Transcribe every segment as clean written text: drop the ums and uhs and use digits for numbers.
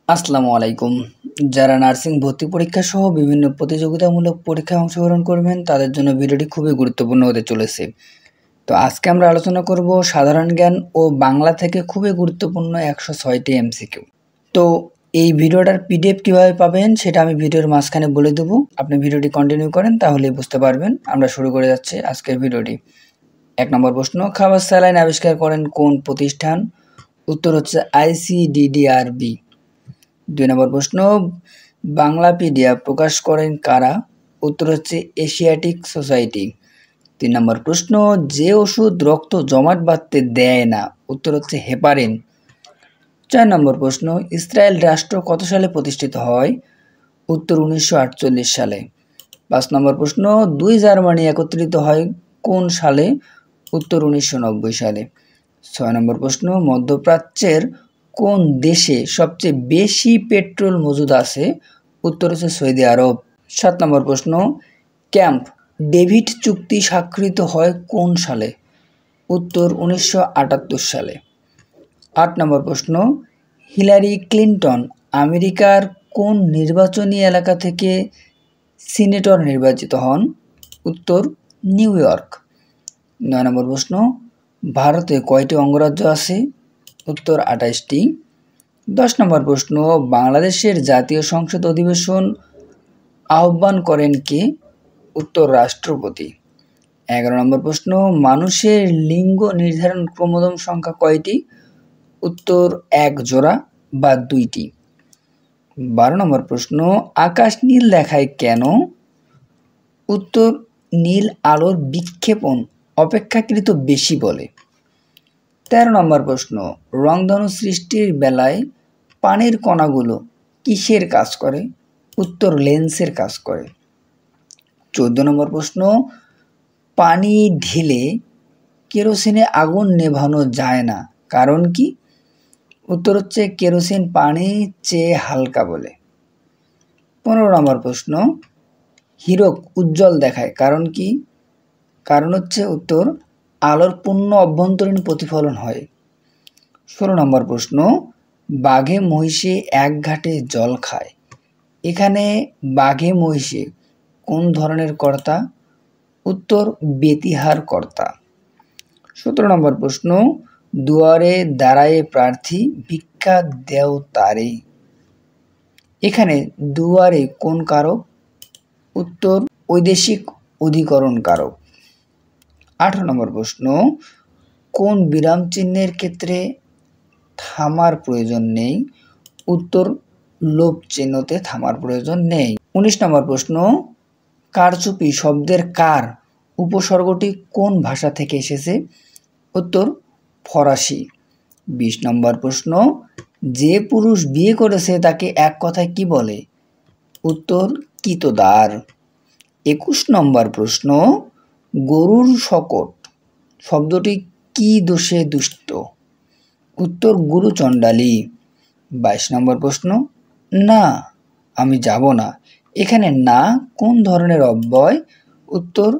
আসসালামু আলাইকুম। যারা নার্সিং ভর্তি পরীক্ষা সহ বিভিন্ন প্রতিযোগিতামূলক পরীক্ষায় অংশগ্রহণ করবেন তাদের জন্য ভিডিওটি খুবই গুরুত্বপূর্ণ হতে চলেছে। তো আজকে আমরা আলোচনা করব সাধারণ জ্ঞান ও বাংলা থেকে খুবই গুরুত্বপূর্ণ 106টি এমসিকিউ। তো এই ভিডিওটার পিডিএফ কিভাবে পাবেন সেটা আমি ভিডিওর মাঝখানে বলে দেবো। আপনি ভিডিওটি কন্টিনিউ করেন তাহলেই বুঝতে পারবেন। আমরা শুরু করে যাচ্ছি আজকের ভিডিওটি। 1 নম্বর প্রশ্ন, খাবার স্যালাইন আবিষ্কার করেন কোন প্রতিষ্ঠান? উত্তর হচ্ছে ICDDRB। 2 নম্বর প্রশ্ন, বাংলাপিডিয়া প্রকাশ করেন কারা? উত্তর হচ্ছে এশিয়াটিক সোসাইটি। 3 নম্বর প্রশ্ন, যে ওষুধ রক্ত জমাট বাঁধতে দেয় না? উত্তর হচ্ছে হেপারিন। 4 নম্বর প্রশ্ন, ইসরায়েল রাষ্ট্র কত সালে প্রতিষ্ঠিত হয়? উত্তর 1948 সালে। 5 নম্বর প্রশ্ন, দুই জার্মানি একত্রিত হয় কোন সালে? উত্তর 1990 সালে। 6 নম্বর প্রশ্ন, মধ্যপ্রাচ্যের কোন দেশে সবচেয়ে বেশি পেট্রোল মজুদ আছে? উত্তর হচ্ছে সৌদি আরব। 7 নম্বর প্রশ্ন, ক্যাম্প ডেভিড চুক্তি স্বাক্ষরিত হয় কোন সালে? উত্তর 1978 সালে। 8 নম্বর প্রশ্ন, হিলারি ক্লিন্টন আমেরিকার কোন নির্বাচনী এলাকা থেকে সিনেটর নির্বাচিত হন? উত্তর নিউ ইয়র্ক। 9 নম্বর প্রশ্ন, ভারতে কয়টি অঙ্গরাজ্য আছে? উত্তর 28টি। 10 নম্বর প্রশ্ন, বাংলাদেশের জাতীয় সংসদ অধিবেশন আহ্বান করেন কে? উত্তর রাষ্ট্রপতি। 11 নম্বর প্রশ্ন, মানুষের লিঙ্গ নির্ধারণ ক্রোমোজোম সংখ্যা কয়টি? উত্তর 1 জোড়া বা 2টি। 12 নম্বর প্রশ্ন, আকাশ নীল দেখায় কেন? উত্তর নীল আলোর বিক্ষেপণ অপেক্ষাকৃত বেশি বলে। 13 নম্বর প্রশ্ন, রংধনু সৃষ্টির বেলায় পানির কণাগুলো কিসের কাজ করে? উত্তর লেন্সের কাজ করে। 14 নম্বর প্রশ্ন, পানি ঢেলে কেরোসিনে আগুন নেভানো যায় না, কারণ কি? উত্তর হচ্ছে কেরোসিন পানির চেয়ে হালকা বলে। 15 নম্বর প্রশ্ন, হীরক উজ্জ্বল দেখায়, কারণ কি? কারণ হচ্ছে উত্তর আলোর পূর্ণ অভ্যন্তরীণ প্রতিফলন হয়। 16 নম্বর প্রশ্ন, বাঘে মহিষে এক ঘাটে জল খায়, এখানে বাঘে মহিষে কোন ধরনের কর্তা? উত্তর বেতিহার কর্তা। 17 নম্বর প্রশ্ন, দুয়ারে দাঁড়ায়ে প্রার্থী ভিক্ষা দেও তারে, এখানে দুয়ারে কোন কারক? উত্তর বৈদেশিক অধিকরণ কারক। 18 নম্বর প্রশ্ন, কোন বিরাম চিহ্নের ক্ষেত্রে থামার প্রয়োজন নেই? উত্তর লোপ চিহ্নতে থামার প্রয়োজন নেই। 19 নম্বর প্রশ্ন, কারচুপি শব্দের কার উপসর্গটি কোন ভাষা থেকে এসেছে? উত্তর ফরাসি। 20 নম্বর প্রশ্ন, যে পুরুষ বিয়ে করেছে তাকে এক কথায় কি বলে? উত্তর কিতদার। 21 নম্বর প্রশ্ন, গরুর শকট শব্দটি কি দোষে দুষ্ট? উত্তর গুরুচণ্ডালী। 22 নম্বর প্রশ্ন, না আমি যাব না, এখানে না কোন ধরনের অব্যয়? উত্তর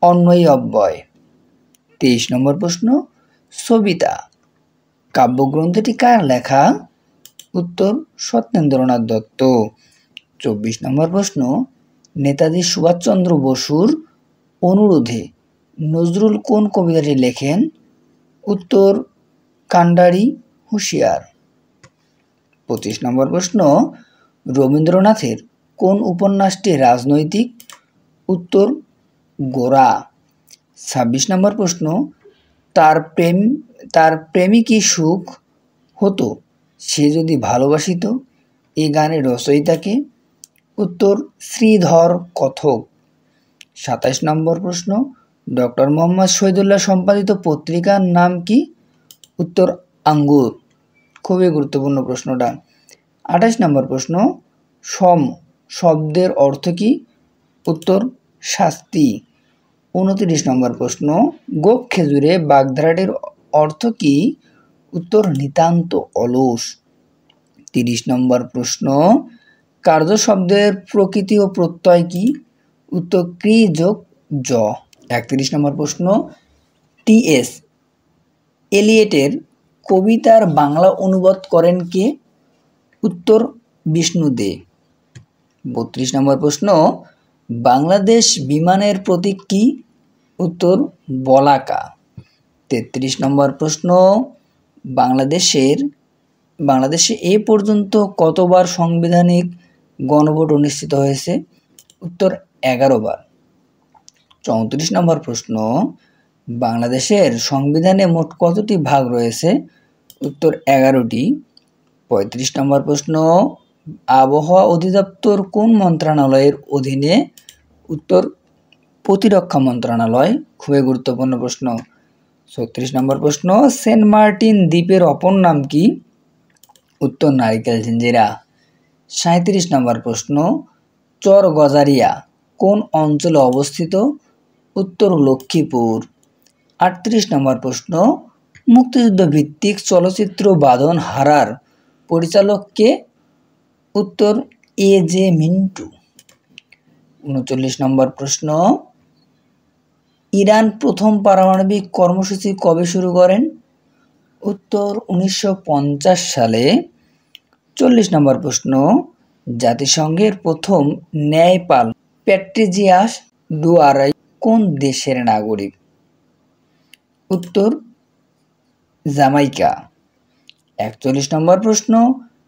অন্বয়ী অব্যয়। 23 নম্বর প্রশ্ন, সবিতা কাব্যগ্রন্থটি কার লেখা? উত্তর সত্যেন্দ্রনাথ দত্ত। 24 নম্বর প্রশ্ন, নেতাজি সুভাষচন্দ্র বসুর অনুরোধে নজরুল কোন কবিতাটি লেখেন? উত্তর কান্ডারি হুঁশিয়ার। 25 নম্বর প্রশ্ন, রবীন্দ্রনাথের কোন উপন্যাসটি রাজনৈতিক? উত্তর গোরা। 26 নম্বর প্রশ্ন, তার প্রেমিকই সুখ হতো সে যদি ভালোবাসিত, এই গানের রচয়িতাকে? উত্তর শ্রীধর কথক। 27 নম্বর প্রশ্ন, ডক্টর মোহাম্মদ শহীদুল্লাহ সম্পাদিত পত্রিকার নাম কি? উত্তর আঙ্গুর। খুবই গুরুত্বপূর্ণ প্রশ্নটা। 28 নম্বর প্রশ্ন, সম শব্দের অর্থ কি? উত্তর শাস্তি। 29 নম্বর প্রশ্ন, গোপ খেজুরে বাগধারাটির অর্থ কি? উত্তর নিতান্ত অলস। 30 নম্বর প্রশ্ন, কার্য শব্দের প্রকৃতি ও প্রত্যয় কি? উত্তর ক্রি যোগ জ। 31 নম্বর প্রশ্ন, টি.এস. এলিয়টের কবিতার বাংলা অনুবাদ করেন কে? উত্তর বিষ্ণু দে। 32 নম্বর প্রশ্ন, বাংলাদেশ বিমানের প্রতীক কি? উত্তর বলাকা। 33 নম্বর প্রশ্ন, বাংলাদেশে এ পর্যন্ত কতবার সাংবিধানিক গণভোট অনুষ্ঠিত হয়েছে? উত্তর 11 বার। 34 নম্বর প্রশ্ন, বাংলাদেশের সংবিধানে মোট কতটি ভাগ রয়েছে? উত্তর 11টি। 35 নম্বর প্রশ্ন, আবহাওয়া অধিদপ্তর কোন মন্ত্রণালয়ের অধীনে? উত্তর প্রতিরক্ষা মন্ত্রণালয়। খুবই গুরুত্বপূর্ণ প্রশ্ন। 36 নম্বর প্রশ্ন, সেন্ট মার্টিন দ্বীপের অপর নাম কি? উত্তর নারিকেল জিঞ্জিরা। 37 নম্বর প্রশ্ন, চর গজারিয়া কোন অঞ্চলে অবস্থিত? উত্তর লক্ষ্মীপুর। 38 নম্বর প্রশ্ন, মুক্তিযুদ্ধ ভিত্তিক চলচ্চিত্র বাঁধন হারার পরিচালক কে? উত্তর এ জে মিন্টু। 39 নম্বর প্রশ্ন, ইরান প্রথম পারমাণবিক কর্মসূচি কবে শুরু করেন? উত্তর 1950 সালে। 40 নম্বর প্রশ্ন, জাতিসংঘের প্রথম ন্যায়পাল প্যাট্রিজিয়াস ডুয়ারাই কোন দেশের নাগরিক? উত্তর জামাইকা। 41 নম্বর প্রশ্ন,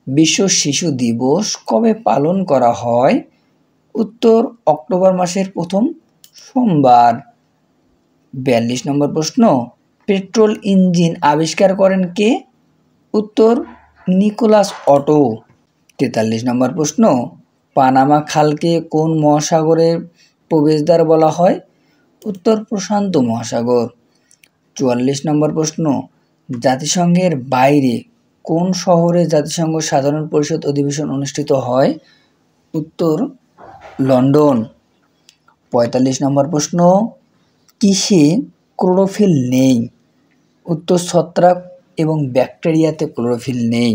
বিশ্ব শিশু দিবস কবে পালন করা হয়? উত্তর অক্টোবর মাসের প্রথম সোমবার। 42 নম্বর প্রশ্ন, পেট্রোল ইঞ্জিন আবিষ্কার করেন কে? উত্তর নিকোলাস অটো। 43 নম্বর প্রশ্ন, পানামা খালকে কোন মহাসাগরের প্রবেশদ্বার বলা হয়? উত্তর প্রশান্ত মহাসাগর। 44 নম্বর প্রশ্ন, জাতিসংঘের বাইরে কোন শহরে জাতিসংঘ সাধারণ পরিষদ অধিবেশন অনুষ্ঠিত হয়? উত্তর লন্ডন। 45 নম্বর প্রশ্ন, কিসে ক্লোরোফিল নেই? উত্তর ছত্রাক এবং ব্যাকটেরিয়াতে ক্লোরোফিল নেই।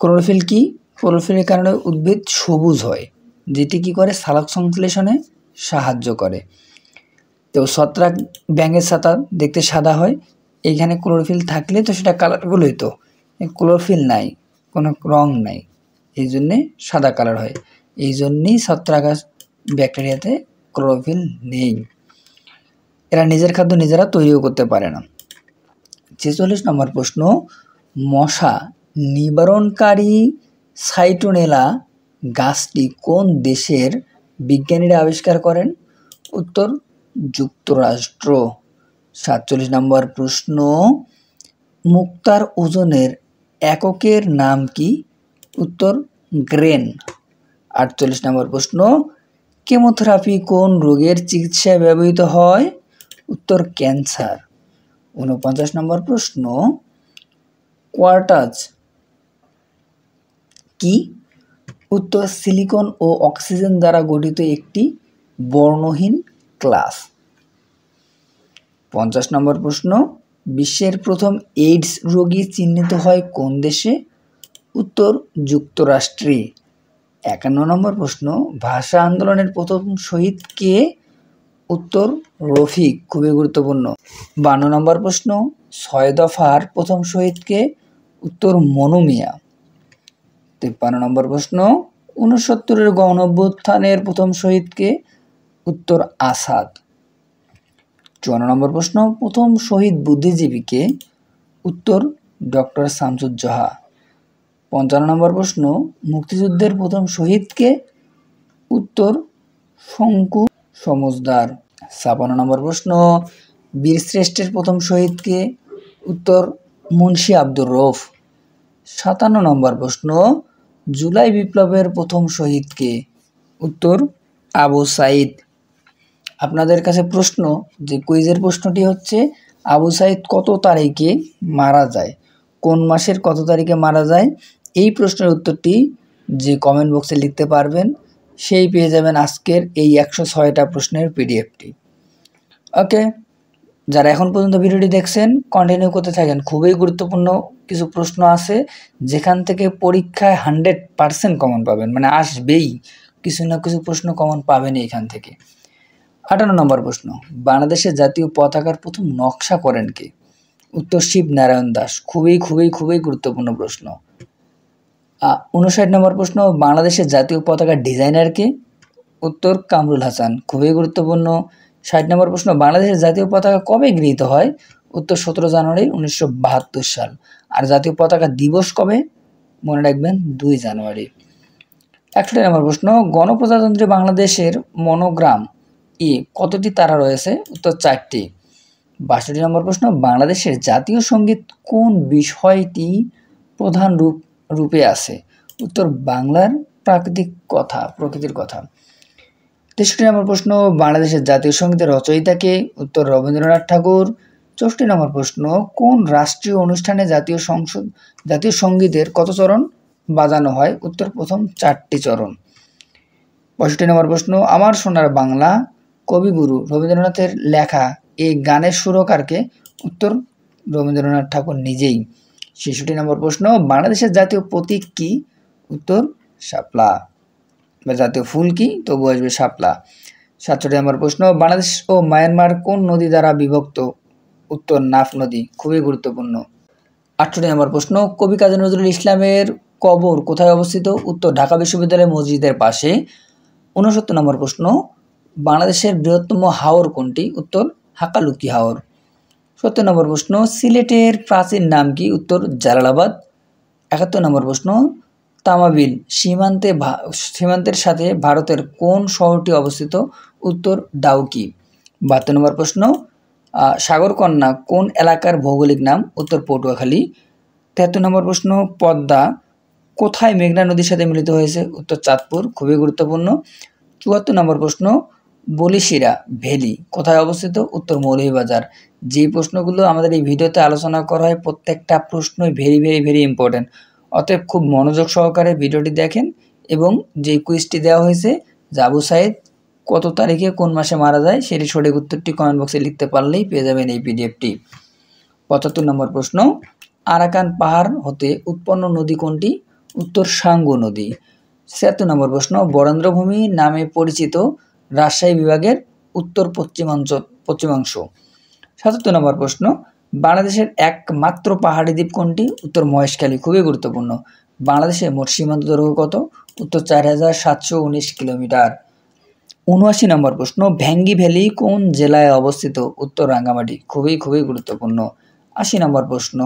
ক্লোরোফিল কি? ক্লোরোফিলের কারণে উদ্ভিদ সবুজ হয়, যেটি কি করে? সালোক সংশ্লেষণে সাহায্য করে। তো ছত্রাক ব্যাঙের ছাতা দেখতে সাদা হয়, এইখানে ক্লোরোফিল থাকলে তো সেটা কালারফুল হইতো। ক্লোরোফিল নাই, কোনো রং নাই, এই জন্যে সাদা কালার হয়। এই জন্যেই ছত্রাক ব্যাকটেরিয়াতে ক্লোরোফিল নেই। এরা নিজের খাদ্য নিজেরা তৈরিও করতে পারে না। 46 নম্বর প্রশ্ন, মশা নিবারণকারী সাইটোনেলা গাছটি কোন দেশের বিজ্ঞানীরা আবিষ্কার করেন? উত্তর যুক্তরাষ্ট্র। 47 নম্বর প্রশ্ন, মুক্তার ওজনের এককের নাম কি? উত্তর গ্রেন। 48 নম্বর প্রশ্ন, কেমোথেরাপি কোন রোগের চিকিৎসায় ব্যবহৃত হয়? উত্তর ক্যান্সার। 49 নম্বর প্রশ্ন, কোয়ার্টাজ কি? উত্তর সিলিকন ও অক্সিজেন দ্বারা গঠিত একটি বর্ণহীন ক্লাস। 50 নম্বর প্রশ্ন, বিশ্বের প্রথম এইডস রোগী চিহ্নিত হয় কোন দেশে? উত্তর যুক্তরাষ্ট্রে। 51 নম্বর প্রশ্ন, ভাষা আন্দোলনের প্রথম শহীদ কে? উত্তর রফিক। খুবই গুরুত্বপূর্ণ। 52 নম্বর প্রশ্ন, 6 দফার প্রথম শহীদ কে? উত্তর মনু মিয়া। 53 নম্বর প্রশ্ন, 69-এর গণঅভ্যুত্থানের প্রথম শহীদ কে? উত্তর আসাদ। 54 নম্বর প্রশ্ন, প্রথম শহীদ বুদ্ধিজীবী কে? উত্তর ডক্টর শামসুজ্জোহা। 55 নম্বর প্রশ্ন, মুক্তিযুদ্ধের প্রথম শহীদ কে? উত্তর শঙ্কু সমজদার। 56 নম্বর প্রশ্ন, বীরশ্রেষ্ঠের প্রথম শহীদ কে? উত্তর মুন্সি আব্দুর রউফ। 57 নম্বর প্রশ্ন, জুলাই বিপ্লবের প্রথম শহীদ কে? উত্তর আবু সাইদ। আপনাদের কাছে প্রশ্ন, যে কুইজের প্রশ্নটি হচ্ছে, আবু সাইদ কত তারিখে মারা যায়? কোন মাসের কত তারিখে মারা যায়? এই প্রশ্নের উত্তরটি যে কমেন্ট বক্সে লিখতে পারবেন সেই পেয়ে যাবেন আজকের এই 106টা প্রশ্নের পিডিএফটি। ওকে, যারা এখন পর্যন্ত ভিডিওটি দেখছেন কন্টিনিউ করতে থাকেন। খুবই গুরুত্বপূর্ণ কিছু প্রশ্ন আছে যেখান থেকে পরীক্ষায় 100% কমন পাবেন, মানে আসবেই, কিছু না কিছু প্রশ্ন কমন পাবেনই এখান থেকে। 58 নম্বর প্রশ্ন, বাংলাদেশের জাতীয় পতাকার প্রথম নকশা করেন কে? উত্তর শিবনারায়ণ দাস। খুবই খুবই খুবই গুরুত্বপূর্ণ প্রশ্ন। 59 নম্বর প্রশ্ন, বাংলাদেশের জাতীয় পতাকার ডিজাইনার কে? উত্তর কামরুল হাসান, খুবই গুরুত্বপূর্ণ। 60 নম্বর প্রশ্ন, বাংলাদেশের জাতীয় পতাকা কবে গৃহীত হয়? উত্তর 17 জানুয়ারি 1972 সাল। আর জাতীয় পতাকা দিবস কবে? মনে রাখবেন 2 জানুয়ারি। 61 নম্বর প্রশ্ন, গণপ্রজাতন্ত্রী বাংলাদেশের মনোগ্রাম কতটি তারা রয়েছে? উত্তর 4টি। 62 নম্বর প্রশ্ন, বাংলাদেশের জাতীয় সঙ্গীত কোন বিষয়টি প্রধান রূপে আছে? উত্তর বাংলার প্রকৃতির কথা। 63 নম্বর প্রশ্ন, বাংলাদেশের জাতীয় সঙ্গীতের রচয়িতা কে? উত্তর রবীন্দ্রনাথ ঠাকুর। 64 নম্বর প্রশ্ন, কোন রাষ্ট্রীয় অনুষ্ঠানে জাতীয় সঙ্গীতের কত চরণ বাজানো হয়? উত্তর প্রথম 4টি চরণ। 65 নম্বর প্রশ্ন, আমার সোনার বাংলা কবিগুরু রবীন্দ্রনাথের লেখা এই গানের সুরকারকে? উত্তর রবীন্দ্রনাথ ঠাকুর নিজেই। 66 নম্বর প্রশ্ন, বাংলাদেশের জাতীয় প্রতীক কি? উত্তর শাপলা। জাতীয় ফুল কি? তবু আসবে শাপলা। 67 নম্বর প্রশ্ন, বাংলাদেশ ও মায়ানমার কোন নদী দ্বারা বিভক্ত? উত্তর নাফ নদী, খুবই গুরুত্বপূর্ণ। 68 নম্বর প্রশ্ন, কবি কাজী নজরুল ইসলামের কবর কোথায় অবস্থিত? উত্তর ঢাকা বিশ্ববিদ্যালয় মসজিদের পাশে। 69 নম্বর প্রশ্ন, বাংলাদেশের বৃহত্তম হাওর কোনটি? উত্তর হাকালুকি হাওর। 70 নম্বর প্রশ্ন, সিলেটের প্রাচীন নাম কি? উত্তর জালালাবাদ। 71 নম্বর প্রশ্ন, তামাবিল সীমান্তের সাথে ভারতের কোন শহরটি অবস্থিত? উত্তর ডাউকি। 72 নম্বর প্রশ্ন, সাগরকন্যা কোন এলাকার ভৌগোলিক নাম? উত্তর পটুয়াখালী। 73 নম্বর প্রশ্ন, পদ্মা কোথায় মেঘনা নদীর সাথে মিলিত হয়েছে? উত্তর চাঁদপুর, খুবই গুরুত্বপূর্ণ। 74 নম্বর প্রশ্ন, বলিশিরা ভ্যালি কোথায় অবস্থিত? উত্তর মৌলভীবাজার। যে প্রশ্নগুলো আমাদের এই ভিডিওতে আলোচনা করা হয় প্রত্যেকটা প্রশ্নই ভেরি ভেরি ভেরি ইম্পর্টেন্ট, অতএব খুব মনোযোগ সহকারে ভিডিওটি দেখেন। এবং যে কুইজটি দেওয়া হয়েছে যে আবু সাইদ কত তারিখে কোন মাসে মারা যায় সেটি সঠিক উত্তরটি কমেন্ট বক্সে লিখতে পারলেই পেয়ে যাবেন এই পিডিএফটি। 75 নম্বর প্রশ্ন, আরাকান পাহাড় হতে উৎপন্ন নদী কোনটি? উত্তর সাঙ্গু নদী। 76 নম্বর প্রশ্ন, বরেন্দ্রভূমি নামে পরিচিত রাজশাহী বিভাগের উত্তর পশ্চিমাংশ। 77 নম্বর প্রশ্ন, বাংলাদেশের একমাত্র পাহাড়ি দ্বীপ কোনটি? উত্তর মহেশখালী, খুবই গুরুত্বপূর্ণ। বাংলাদেশের মোট সীমান্ত দৈর্ঘ্য কত? উত্তর 4719 কিলোমিটার। 79 নম্বর প্রশ্ন, ভ্যাঙ্গি ভ্যালি কোন জেলায় অবস্থিত? উত্তর রাঙ্গামাটি, খুবই খুবই গুরুত্বপূর্ণ। 80 নম্বর প্রশ্ন,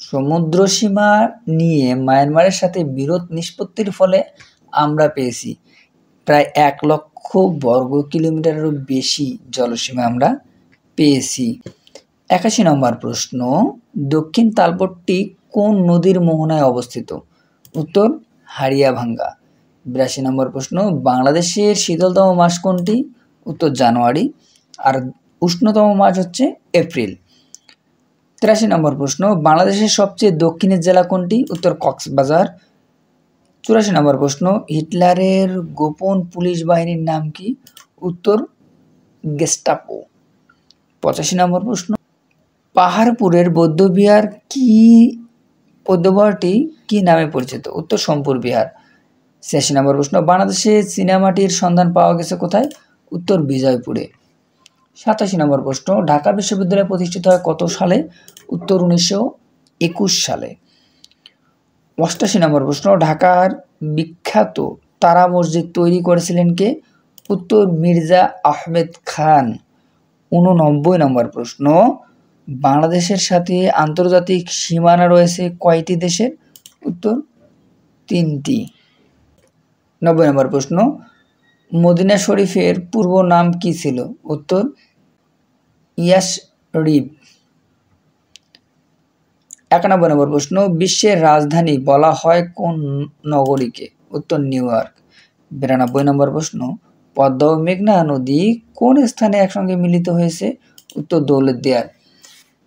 সমুদ্র সীমা নিয়ে মায়ানমারের সাথে বিরোধ নিষ্পত্তির ফলে আমরা পেয়েছি প্রায় 1 লক্ষ বর্গ কিলোমিটারেরও বেশি জলসীমা আমরা পেয়েছি। 81 নম্বর প্রশ্ন, দক্ষিণ তালপট্টি কোন নদীর মোহনায় অবস্থিত? উত্তর হাড়িয়াভাঙ্গা। 82 নম্বর প্রশ্ন, বাংলাদেশের শীতলতম মাস কোনটি? উত্তর জানুয়ারি। আর উষ্ণতম মাস হচ্ছে এপ্রিল। 83 নম্বর প্রশ্ন, বাংলাদেশের সবচেয়ে দক্ষিণের জেলা কোনটি? উত্তর কক্সবাজার। 84 নম্বর প্রশ্ন, হিটলারের গোপন পুলিশ বাহিনীর নাম কি? উত্তর গেস্টাপো। 85 নম্বর প্রশ্ন, পাহাড়পুরের বৌদ্ধবিহারটি কি নামে পরিচিত? উত্তর সোমপুর বিহার। 86 নম্বর প্রশ্ন, বাংলাদেশে চীনামাটির সন্ধান পাওয়া গেছে কোথায়? উত্তর বিজয়পুরে। 87 নম্বর প্রশ্ন, ঢাকা বিশ্ববিদ্যালয় প্রতিষ্ঠিত হয় কত সালে? উত্তর 1921 সালে। 88 নম্বর প্রশ্ন, ঢাকার বিখ্যাত তারা মসজিদ তৈরি করেছিলেন কে? উত্তর মির্জা আহমেদ খান। 89 নম্বর প্রশ্ন, বাংলাদেশের সাথে আন্তর্জাতিক সীমানা রয়েছে কয়টি দেশের? উত্তর 3টি। 90 নম্বর প্রশ্ন, মদিনা শরীফের পূর্ব নাম কি ছিল? উত্তর ইয়াসরিব। 91 নম্বর প্রশ্ন, বিশ্বের রাজধানী বলা হয় কোন নগরীকে? উত্তর নিউ ইয়র্ক। 92 নম্বর প্রশ্ন, পদ্মা ও মেঘনা নদী কোন স্থানে একসঙ্গে মিলিত হয়েছে? উত্তর দৌলতদিয়ার।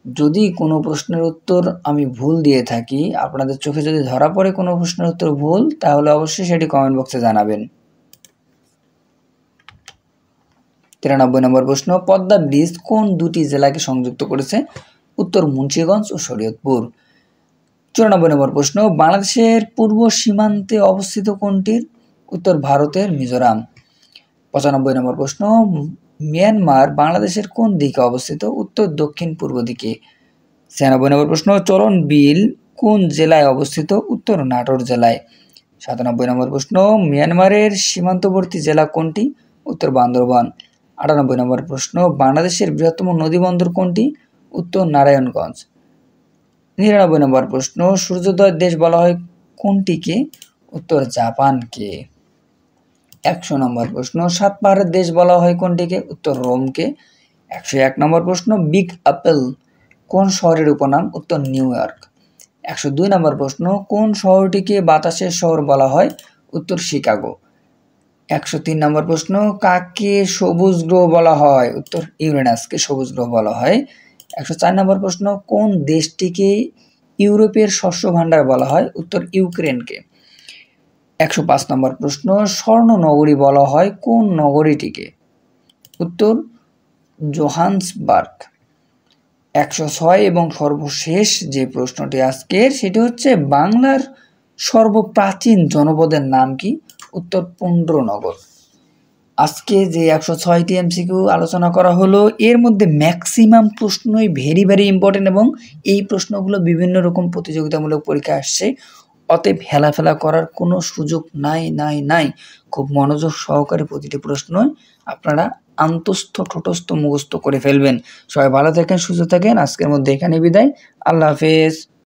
যদি কোনো প্রশ্নের উত্তর আমি ভুল দিয়ে থাকি, আপনাদের চোখে যদি ধরা পড়ে কোনো প্রশ্নের উত্তর ভুল, তাহলে অবশ্যই সেটি কমেন্ট বক্সে জানাবেন। 93 নম্বর প্রশ্ন, পদ্মা ব্রিজ কোন দুটি জেলাকে সংযুক্ত করেছে? উত্তর মুন্সিগঞ্জ ও শরীয়তপুর। 94 নম্বর প্রশ্ন, বাংলাদেশের পূর্ব সীমান্তে অবস্থিত কোনটির? উত্তর ভারতের মিজোরাম। 95 নম্বর প্রশ্ন, মিয়ানমার বাংলাদেশের কোন দিকে অবস্থিত? উত্তর দক্ষিণ পূর্ব দিকে। 96 নম্বর প্রশ্ন, চরণ বিল কোন জেলায় অবস্থিত? উত্তর নাটোর জেলায়। 97 নম্বর প্রশ্ন, মিয়ানমারের সীমান্তবর্তী জেলা কোনটি? উত্তর বান্দরবান। 98 নম্বর প্রশ্ন, বাংলাদেশের বৃহত্তম নদীবন্দর কোনটি? উত্তর নারায়ণগঞ্জ। 99 নম্বর প্রশ্ন, সূর্যোদয়ের দেশ বলা হয় কোনটিকে? উত্তর জাপানকে। 100 নম্বর প্রশ্ন, সাত পাহাড়ের দেশ বলা হয় কোনটিকে? উত্তর রোমকে। 101 নম্বর প্রশ্ন, বিগ অ্যাপেল কোন শহরের উপনাম? উত্তর নিউ ইয়র্ক। 102 নম্বর প্রশ্ন, কোন শহরটিকে বাতাসের শহর বলা হয়? উত্তর শিকাগো। 103 নম্বর প্রশ্ন, কাকে সবুজ গ্রহ বলা হয়? উত্তর ইউরেনাসকে সবুজ গ্রহ বলা হয়। 104 নম্বর প্রশ্ন, কোন দেশটিকে ইউরোপের শস্য ভাণ্ডার বলা হয়? উত্তর ইউক্রেনকে। 105 নম্বর প্রশ্ন, স্বর্ণ নগরী বলা হয় কোন নগরীটিকে? উত্তর জোহান্সবার্গ। 106 এবং সর্বশেষ যে প্রশ্নটি আজকের, সেটি হচ্ছে বাংলার সর্বপ্রাচীন জনপদের নাম কি? উত্তর পুন্ড্রনগর। আজকে যে 106টি এমসিকিউ আলোচনা করা হলো, এর মধ্যে ম্যাক্সিমাম প্রশ্নই ভেরি ইম্পর্টেন্ট এবং এই প্রশ্নগুলো বিভিন্ন রকম প্রতিযোগিতামূলক পরীক্ষা আসছে। অতএব হেলাফেলা করার কোনো সুযোগ নাই। খুব মনোযোগ সহকারে প্রতিটি প্রশ্নই আপনারা আন্তস্থ ঠোঁটস্থ মুখস্থ করে ফেলবেন। সবাই ভালো থাকেন, সুস্থ থাকেন। আজকের মধ্যে এখানে বিদায়। আল্লাহ হাফেজ।